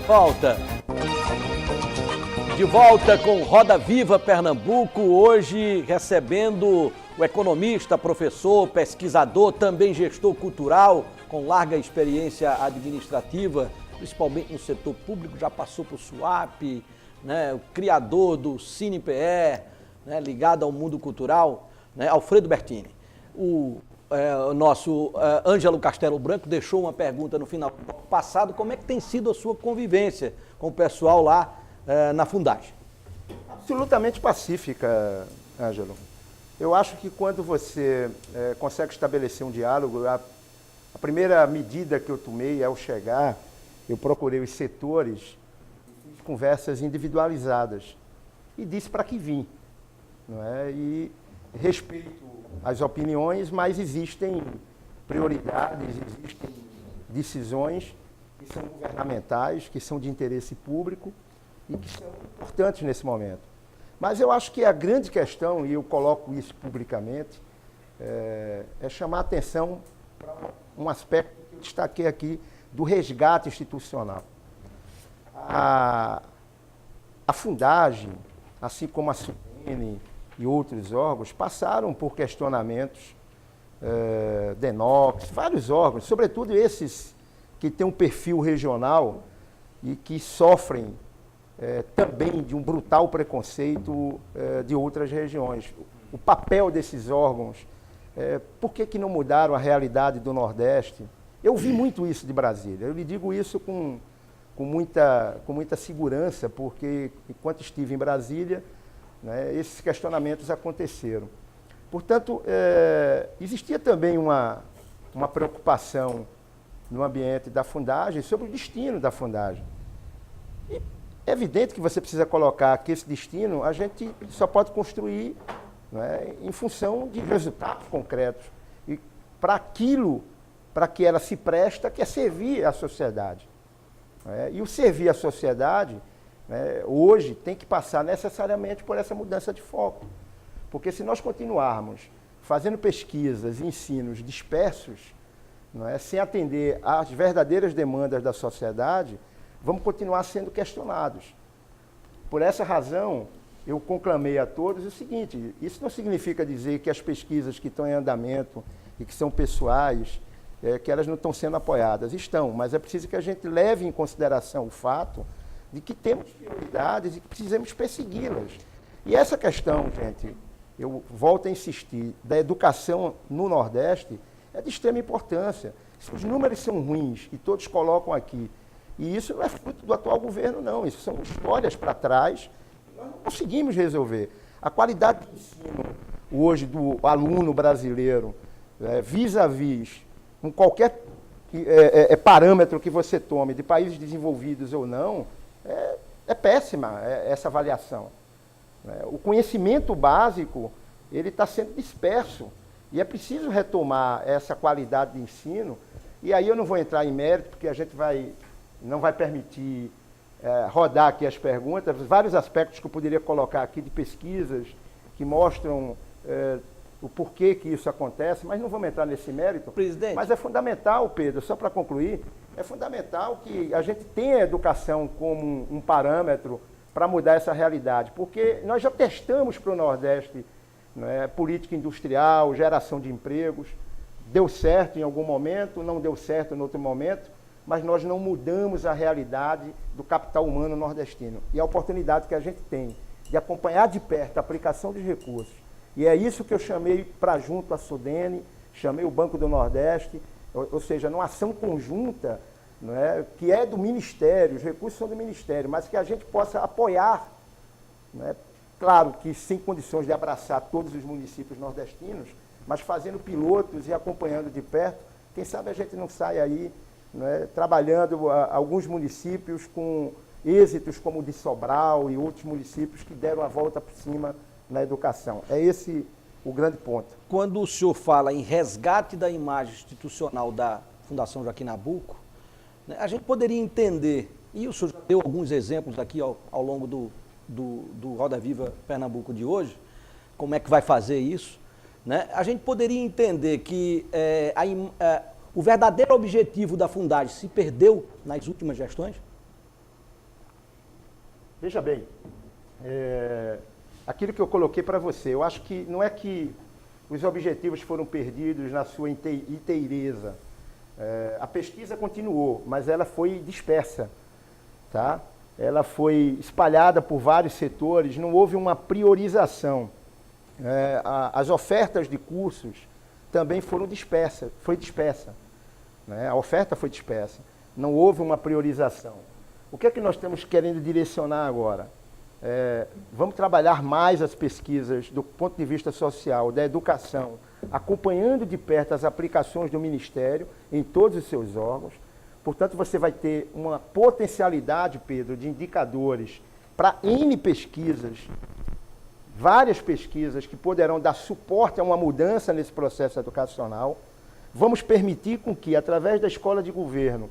volta. De volta com Roda Viva Pernambuco, hoje recebendo o economista, professor, pesquisador, também gestor cultural, com larga experiência administrativa, principalmente no setor público, já passou por SUAP, né, o criador do CinePE, né, ligado ao mundo cultural, né, Alfredo Bertini. O nosso Ângelo Castelo Branco deixou uma pergunta no final do passado, como é que tem sido a sua convivência com o pessoal lá na Fundagem? Absolutamente pacífica, Ângelo. Eu acho que quando você consegue estabelecer um diálogo, a primeira medida que eu tomei ao chegar, eu procurei os setores, fiz conversas individualizadas e disse para que vim. Não é? E respeito as opiniões, mas existem prioridades, existem decisões que são governamentais, que são de interesse público e que são importantes nesse momento. Mas eu acho que a grande questão, e eu coloco isso publicamente, é chamar a atenção para um aspecto que eu destaquei aqui do resgate institucional. A Fundagem, assim como a SUDENE e outros órgãos, passaram por questionamentos, DENOX, vários órgãos, sobretudo esses que têm um perfil regional e que sofrem também de um brutal preconceito de outras regiões. O papel desses órgãos, por que não mudaram a realidade do Nordeste? Eu vi muito isso de Brasília, eu lhe digo isso com muita segurança, porque enquanto estive em Brasília, né, esses questionamentos aconteceram. Portanto, existia também uma preocupação no ambiente da Fundagem sobre o destino da Fundagem. E é evidente que você precisa colocar que esse destino a gente só pode construir, né, em função de resultados concretos. E para que ela se presta, que é servir à sociedade. Né? E o servir à sociedade, né, hoje, tem que passar necessariamente por essa mudança de foco. Porque se nós continuarmos fazendo pesquisas e ensinos dispersos, não é, sem atender às verdadeiras demandas da sociedade, vamos continuar sendo questionados. Por essa razão, eu conclamei a todos o seguinte: isso não significa dizer que as pesquisas que estão em andamento e que são pessoais, que elas não estão sendo apoiadas. Estão, mas é preciso que a gente leve em consideração o fato de que temos prioridades e que precisamos persegui-las. E essa questão, gente, eu volto a insistir, da educação no Nordeste é de extrema importância. Se os números são ruins e todos colocam aqui, e isso não é fruto do atual governo, não. Isso são histórias para trás que nós não conseguimos resolver. A qualidade do ensino hoje do aluno brasileiro, vis-à-vis, com qualquer parâmetro que você tome, de países desenvolvidos ou não, é péssima essa avaliação. O conhecimento básico ele está sendo disperso e é preciso retomar essa qualidade de ensino. E aí eu não vou entrar em mérito, porque a gente não vai permitir rodar aqui as perguntas, vários aspectos que eu poderia colocar aqui de pesquisas que mostram o porquê que isso acontece, mas não vamos entrar nesse mérito. Presidente. Mas é fundamental, Pedro, só para concluir, é fundamental que a gente tenha a educação como um parâmetro para mudar essa realidade, porque nós já testamos para o Nordeste, né, política industrial, geração de empregos, deu certo em algum momento, não deu certo em outro momento, mas nós não mudamos a realidade do capital humano nordestino. E a oportunidade que a gente tem de acompanhar de perto a aplicação dos recursos. E é isso que eu chamei para junto a SUDENE, chamei o Banco do Nordeste, ou seja, numa ação conjunta, não é, que é do Ministério, os recursos são do Ministério, mas que a gente possa apoiar, não é, claro que sem condições de abraçar todos os municípios nordestinos, mas fazendo pilotos e acompanhando de perto. Quem sabe a gente não sai aí, não é, trabalhando alguns municípios com êxitos como o de Sobral e outros municípios que deram a volta por cima na educação. É esse o grande ponto. Quando o senhor fala em resgate da imagem institucional da Fundação Joaquim Nabuco, né, a gente poderia entender, e o senhor já deu alguns exemplos aqui ao longo do Roda Viva Pernambuco de hoje, como é que vai fazer isso, né? A gente poderia entender que o verdadeiro objetivo da Fundagem se perdeu nas últimas gestões? Veja bem, aquilo que eu coloquei para você, eu acho que não é que os objetivos foram perdidos na sua inteireza. A pesquisa continuou, mas ela foi dispersa, tá? Ela foi espalhada por vários setores, não houve uma priorização. As ofertas de cursos também foram dispersas, foi dispersa, né? A oferta foi dispersa, não houve uma priorização. O que é que nós estamos querendo direcionar agora? Vamos trabalhar mais as pesquisas do ponto de vista social, da educação, acompanhando de perto as aplicações do Ministério em todos os seus órgãos. Portanto, você vai ter uma potencialidade, Pedro, de indicadores para N pesquisas, várias pesquisas que poderão dar suporte a uma mudança nesse processo educacional. Vamos permitir com que, através da escola de governo,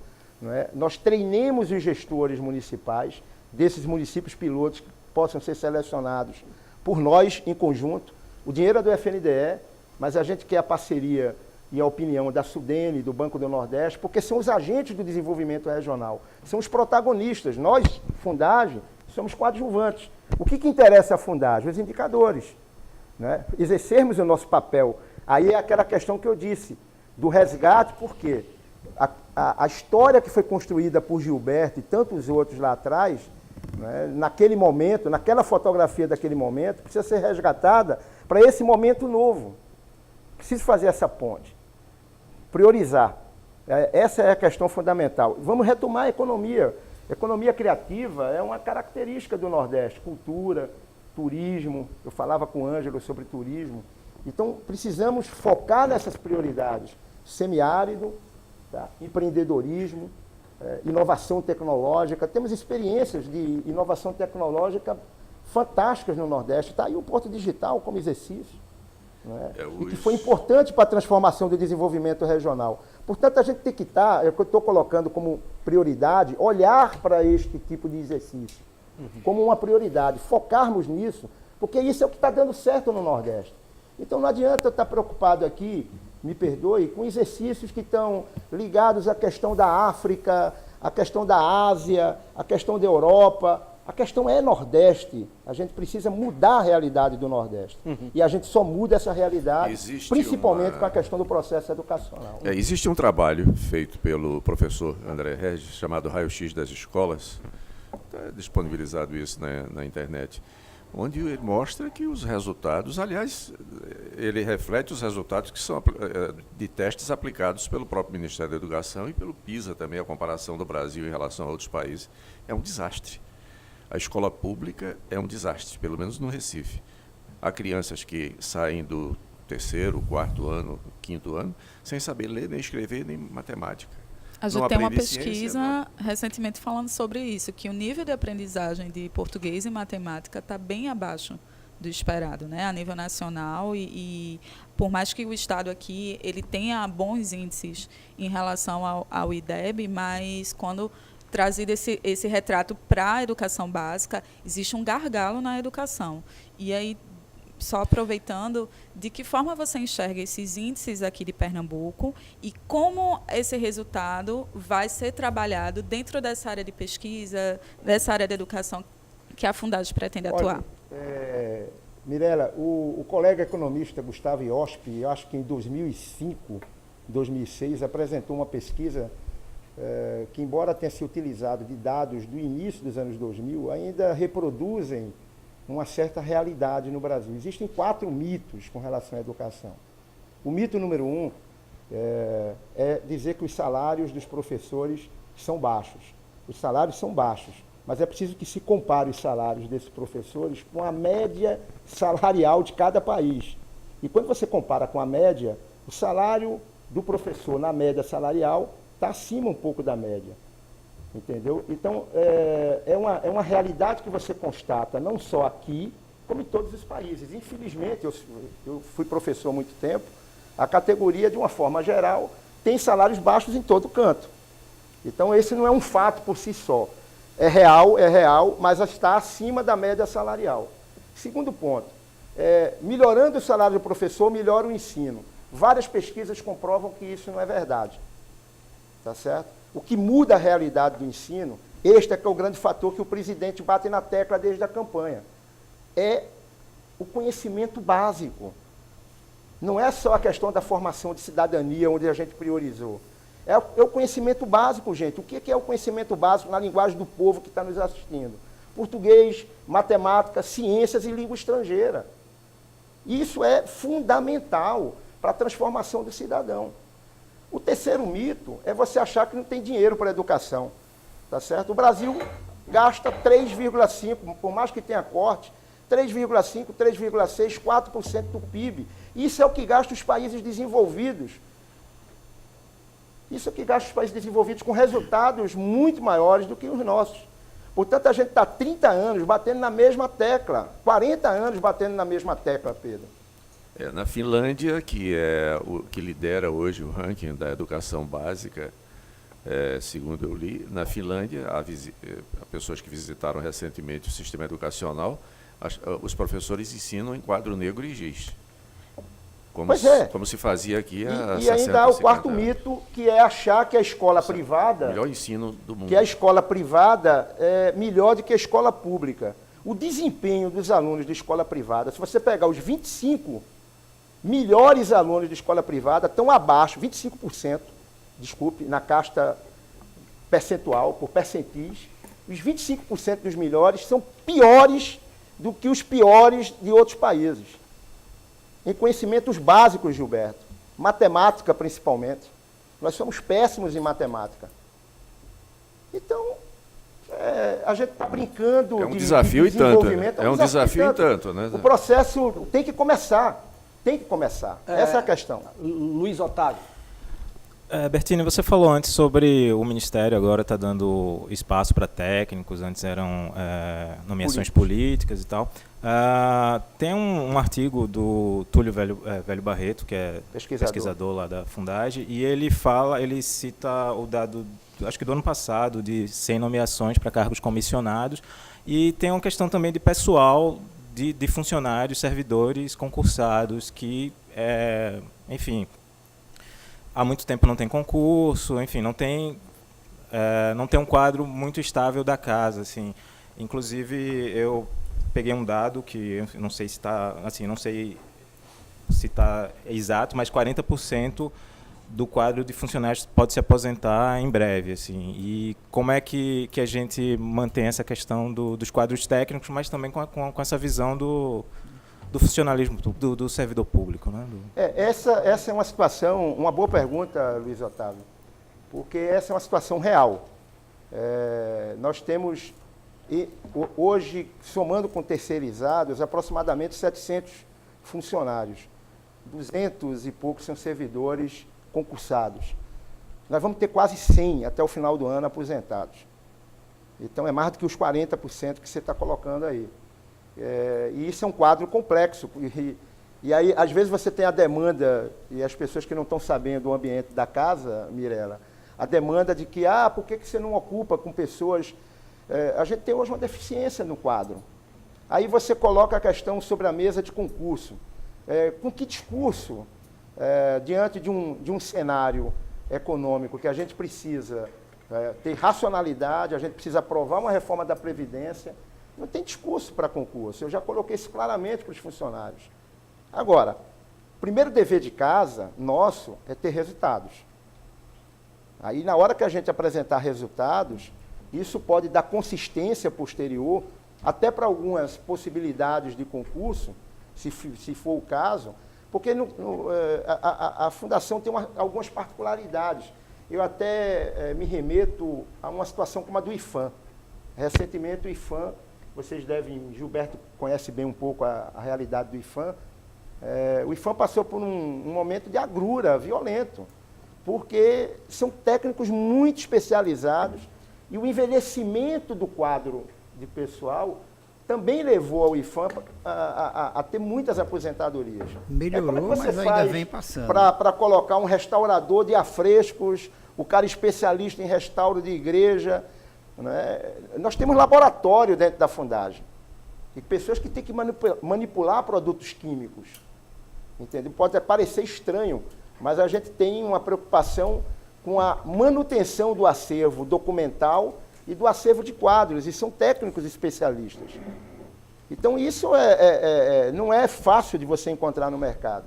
nós treinemos os gestores municipais, desses municípios pilotos que possam ser selecionados por nós em conjunto. O dinheiro é do FNDE, mas a gente quer a parceria e a opinião da Sudene, do Banco do Nordeste, porque são os agentes do desenvolvimento regional, são os protagonistas. Nós, Fundagem, somos coadjuvantes. O que interessa a Fundagem? Os indicadores, né? Exercermos o nosso papel. Aí é aquela questão que eu disse, do resgate, porque a história que foi construída por Gilberto e tantos outros lá atrás, né, naquele momento, naquela fotografia daquele momento, precisa ser resgatada para esse momento novo. Preciso fazer essa ponte, priorizar. Essa é a questão fundamental. Vamos retomar a economia. Economia criativa é uma característica do Nordeste, cultura, turismo. Eu falava com o Ângelo sobre turismo. Então, precisamos focar nessas prioridades. Semiárido, tá? Empreendedorismo, inovação tecnológica. Temos experiências de inovação tecnológica fantásticas no Nordeste. Está aí o Porto Digital como exercício, né? E que foi importante para a transformação do desenvolvimento regional. Portanto, a gente tem que estar, é o que eu estou colocando como prioridade, olhar para este tipo de exercício como uma prioridade, focarmos nisso, porque isso é o que está dando certo no Nordeste. Então não adianta eu estar preocupado aqui, me perdoe, com exercícios que estão ligados à questão da África, à questão da Ásia, à questão da Europa. A questão é Nordeste. A gente precisa mudar a realidade do Nordeste. E a gente só muda essa realidade, principalmente com a questão do processo educacional. Existe um trabalho feito pelo professor André Regis, chamado Raio-X das Escolas, está disponibilizado isso na internet, onde ele mostra que os resultados, aliás, ele reflete os resultados que são de testes aplicados pelo próprio Ministério da Educação e pelo PISA também, a comparação do Brasil em relação a outros países. É um desastre. A escola pública é um desastre, pelo menos no Recife. Há crianças que saem do 3º, 4º ano, 5º ano, sem saber ler, nem escrever, nem matemática. A gente tem uma pesquisa recentemente falando sobre isso, que o nível de aprendizagem de português e matemática está bem abaixo do esperado, né, a nível nacional, e por mais que o Estado aqui ele tenha bons índices em relação ao IDEB, mas quando trazido esse retrato para a educação básica, existe um gargalo na educação. E aí, só aproveitando, de que forma você enxerga esses índices aqui de Pernambuco e como esse resultado vai ser trabalhado dentro dessa área de pesquisa, dessa área de educação que a Fundagem pretende atuar? Mirela, o colega economista Gustavo Iospi, eu acho que em 2005, 2006, apresentou uma pesquisa que, embora tenha se utilizado de dados do início dos anos 2000, ainda reproduzem uma certa realidade no Brasil. Existem 4 mitos com relação à educação. O mito número 1 é dizer que os salários dos professores são baixos. Os salários são baixos, mas é preciso que se compare os salários desses professores com a média salarial de cada país. E quando você compara com a média, o salário do professor na média salarial está acima um pouco da média, entendeu? Então, é uma realidade que você constata, não só aqui, como em todos os países. Infelizmente, eu fui professor há muito tempo, a categoria, de uma forma geral, tem salários baixos em todo canto. Então, esse não é um fato por si só. É real, mas está acima da média salarial. Segundo ponto, melhorando o salário do professor, melhora o ensino. Várias pesquisas comprovam que isso não é verdade. Tá certo? O que muda a realidade do ensino Este é que é o grande fator que o presidente bate na tecla desde a campanha. É o conhecimento básico. Não é só a questão da formação de cidadania, onde a gente priorizou. É o conhecimento básico, gente. O que é o conhecimento básico na linguagem do povo que está nos assistindo? Português, matemática, ciências e língua estrangeira. Isso é fundamental para a transformação do cidadão. O terceiro mito é você achar que não tem dinheiro para a educação. Tá certo? O Brasil gasta 3,5%, por mais que tenha corte, 3,5%, 3,6%, 4% do PIB. Isso é o que gastam os países desenvolvidos. Isso é o que gastam os países desenvolvidos com resultados muito maiores do que os nossos. Portanto, a gente está 30 anos batendo na mesma tecla, 40 anos batendo na mesma tecla, Pedro. Na Finlândia, que é o que lidera hoje o ranking da educação básica, segundo eu li, na Finlândia, pessoas que visitaram recentemente o sistema educacional, os professores ensinam em quadro negro e giz. Como se fazia aqui há 60, e ainda há o quarto anos. Mito, que é achar que a escola privada... Melhor ensino do mundo. Que a escola privada é melhor do que a escola pública. O desempenho dos alunos de escola privada, se você pegar os 25 melhores alunos de escola privada, estão abaixo, 25%, desculpe, na casta percentual, por percentis, os 25% dos melhores são piores do que os piores de outros países. Em conhecimentos básicos, Gilberto, matemática principalmente. Nós somos péssimos em matemática. Então, a gente está brincando de desafio de desenvolvimento. É um desafio e tanto, né? O processo tem que começar. Tem que começar. Essa é a questão. Luiz Otávio. Bertini, você falou antes sobre o Ministério agora está dando espaço para técnicos, antes eram nomeações políticas e tal. Tem um artigo do Túlio Velho Barreto, que é pesquisador lá da Fundage, e ele cita o dado, acho que do ano passado, de 100 nomeações para cargos comissionados, e tem uma questão também de pessoal, de funcionários, servidores concursados, que, enfim, há muito tempo não tem concurso, enfim, não tem um quadro muito estável da casa, assim. Inclusive, eu peguei um dado que eu não sei se está, assim, não sei se está exato, mas 40% do quadro de funcionários pode se aposentar em breve, assim. E como é que a gente mantém essa questão dos quadros técnicos, mas também com essa visão do funcionalismo, do servidor público, né? Essa é uma situação, uma boa pergunta, Luiz Otávio, porque essa é uma situação real. Nós temos, hoje, somando com terceirizados, aproximadamente 700 funcionários. 200 e poucos são servidores concursados. Nós vamos ter quase 100 até o final do ano aposentados. Então, é mais do que os 40% que você está colocando aí. E isso é um quadro complexo. E aí, às vezes, você tem a demanda, e as pessoas que não estão sabendo do ambiente da casa, Mirela, a demanda de que, por que você não ocupa com pessoas... a gente tem hoje uma deficiência no quadro. Aí você coloca a questão sobre a mesa de concurso. Com que discurso, diante de um cenário econômico que a gente precisa ter racionalidade, a gente precisa aprovar uma reforma da Previdência, não tem discurso para concurso. Eu já coloquei isso claramente para os funcionários. Agora, o primeiro dever de casa nosso é ter resultados. Aí, na hora que a gente apresentar resultados, isso pode dar consistência posterior, até para algumas possibilidades de concurso, se for o caso, porque a Fundação tem algumas particularidades. Eu até me remeto a uma situação como a do IFAM. Recentemente, o IFAM, Gilberto conhece bem um pouco a realidade do IFAM, o IFAM passou por um momento de agrura violento, porque são técnicos muito especializados e o envelhecimento do quadro de pessoal também levou ao IFAM a ter muitas aposentadorias. Melhorou, mas ainda vem passando. Para colocar um restaurador de afrescos, o cara especialista em restauro de igreja. Né? Nós temos laboratório dentro da Fundagem. E pessoas que têm que manipular produtos químicos. Entendeu? Pode parecer estranho, mas a gente tem uma preocupação com a manutenção do acervo documental e do acervo de quadros, e são técnicos especialistas. Então, isso não é fácil de você encontrar no mercado.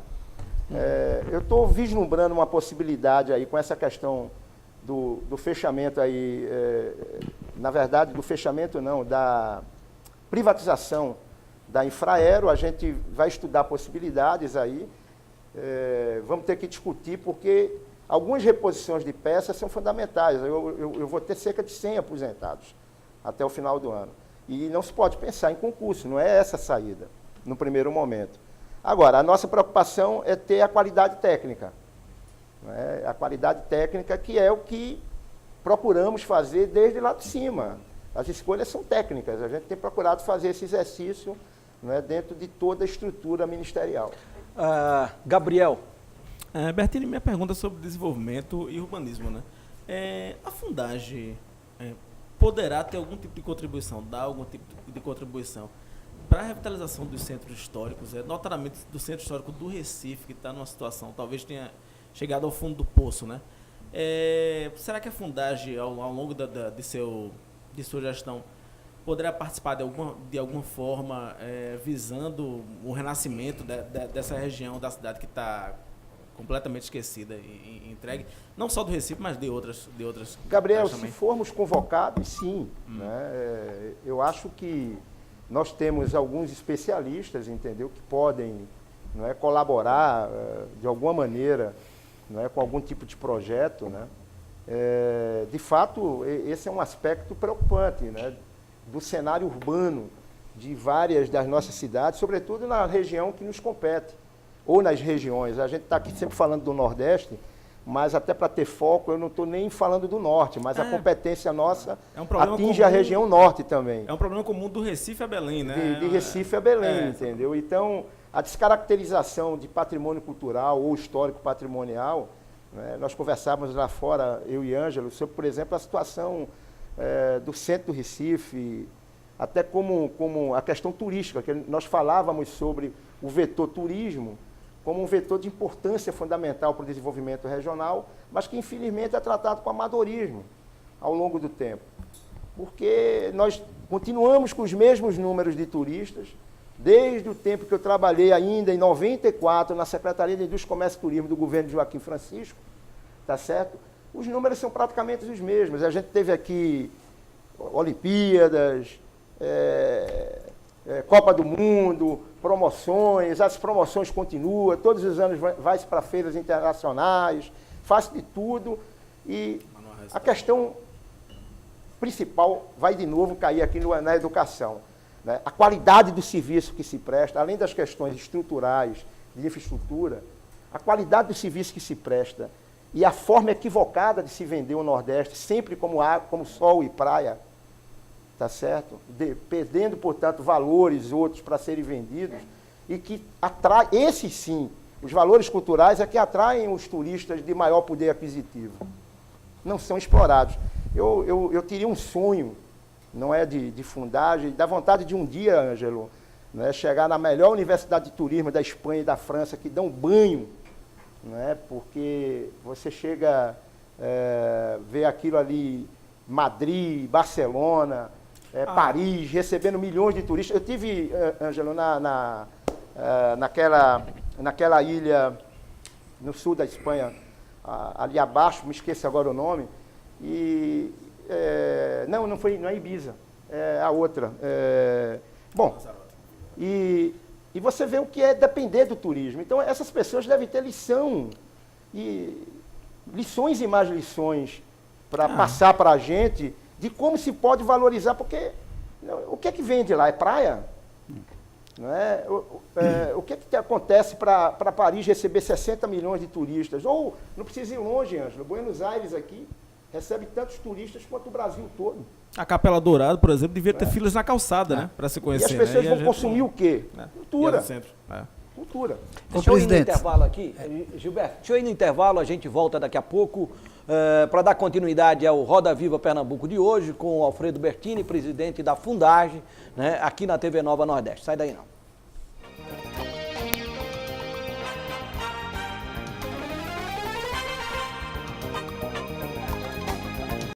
Eu estou vislumbrando uma possibilidade aí com essa questão do fechamento aí, na verdade, do fechamento não, da privatização da Infraero. A gente vai estudar possibilidades aí, vamos ter que discutir, porque algumas reposições de peças são fundamentais. Eu vou ter cerca de 100 aposentados até o final do ano. E não se pode pensar em concurso, não é essa a saída, no primeiro momento. Agora, a nossa preocupação é ter a qualidade técnica. Né? A qualidade técnica, que é o que procuramos fazer desde lá de cima. As escolhas são técnicas, a gente tem procurado fazer esse exercício, né, dentro de toda a estrutura ministerial. Gabriel. Bertini, minha pergunta é sobre desenvolvimento e urbanismo, né? A Fundagem poderá ter algum tipo de contribuição, dar algum tipo de contribuição para a revitalização dos centros históricos, notadamente do Centro Histórico do Recife, que está numa situação, talvez tenha chegado ao fundo do poço, né? Será que a Fundagem, ao longo de sua gestão, poderá participar de alguma forma, visando o renascimento dessa região da cidade que está completamente esquecida e entregue, não só do Recife, mas de outras Gabriel, se formos convocados, sim. Né? Eu acho que nós temos alguns especialistas, entendeu, que podem, não é, colaborar de alguma maneira, não é, com algum tipo de projeto. Né? De fato, esse é um aspecto preocupante, né, do cenário urbano de várias das nossas cidades, sobretudo na região que nos compete, ou nas regiões. A gente está aqui sempre falando do Nordeste, mas até para ter foco, eu não estou nem falando do Norte, mas a competência nossa atinge a região Norte também. É um problema comum do Recife a Belém, né? De Recife a Belém, entendeu? Então, a descaracterização de patrimônio cultural ou histórico patrimonial, né, nós conversávamos lá fora, eu e Ângelo, sobre, por exemplo, a situação do centro do Recife, até como a questão turística, que nós falávamos sobre o vetor turismo como um vetor de importância fundamental para o desenvolvimento regional, mas que infelizmente é tratado com amadorismo ao longo do tempo. Porque nós continuamos com os mesmos números de turistas, desde o tempo que eu trabalhei ainda em 94 na Secretaria de Indústria, Comércio e Turismo do governo de Joaquim Francisco, tá certo? Os números são praticamente os mesmos. A gente teve aqui Olimpíadas, Copa do Mundo, promoções, as promoções continuam, todos os anos vai-se para feiras internacionais, faz de tudo, e a questão principal vai de novo cair aqui na educação. Né? A qualidade do serviço que se presta, além das questões estruturais, de infraestrutura, a qualidade do serviço que se presta e a forma equivocada de se vender o Nordeste, sempre como sol e praia, tá certo? Perdendo, portanto, valores outros para serem vendidos, e que atrai, esses sim, os valores culturais é que atraem os turistas de maior poder aquisitivo. Não são explorados. Eu teria um sonho, não é, de Fundagem, da vontade de um dia, Ângelo, né, chegar na melhor universidade de turismo da Espanha e da França, que dão banho, né, porque você chega, vê aquilo ali, Madrid, Barcelona, Paris, recebendo milhões de turistas. Eu tive, Ângelo, naquela ilha no sul da Espanha, ali abaixo, me esqueço agora o nome, e não é Ibiza, é a outra. E você vê o que é depender do turismo. Então, essas pessoas devem ter lições e mais lições para passar para a gente de como se pode valorizar, porque o que é que vende lá? É praia? Não é? O que é que acontece para Paris receber 60 milhões de turistas? Ou, não precisa ir longe, Ângelo, Buenos Aires aqui recebe tantos turistas quanto o Brasil todo. A Capela Dourado, por exemplo, devia ter filas na calçada, né? Para se conhecer. E as pessoas vão consumir o quê? Cultura. Cultura. Deixa eu ir no intervalo aqui. Gilberto, deixa eu ir no intervalo, a gente volta daqui a pouco para dar continuidade ao Roda Viva Pernambuco de hoje, com o Alfredo Bertini, presidente da Fundagem, né, aqui na TV Nova Nordeste. Sai daí não.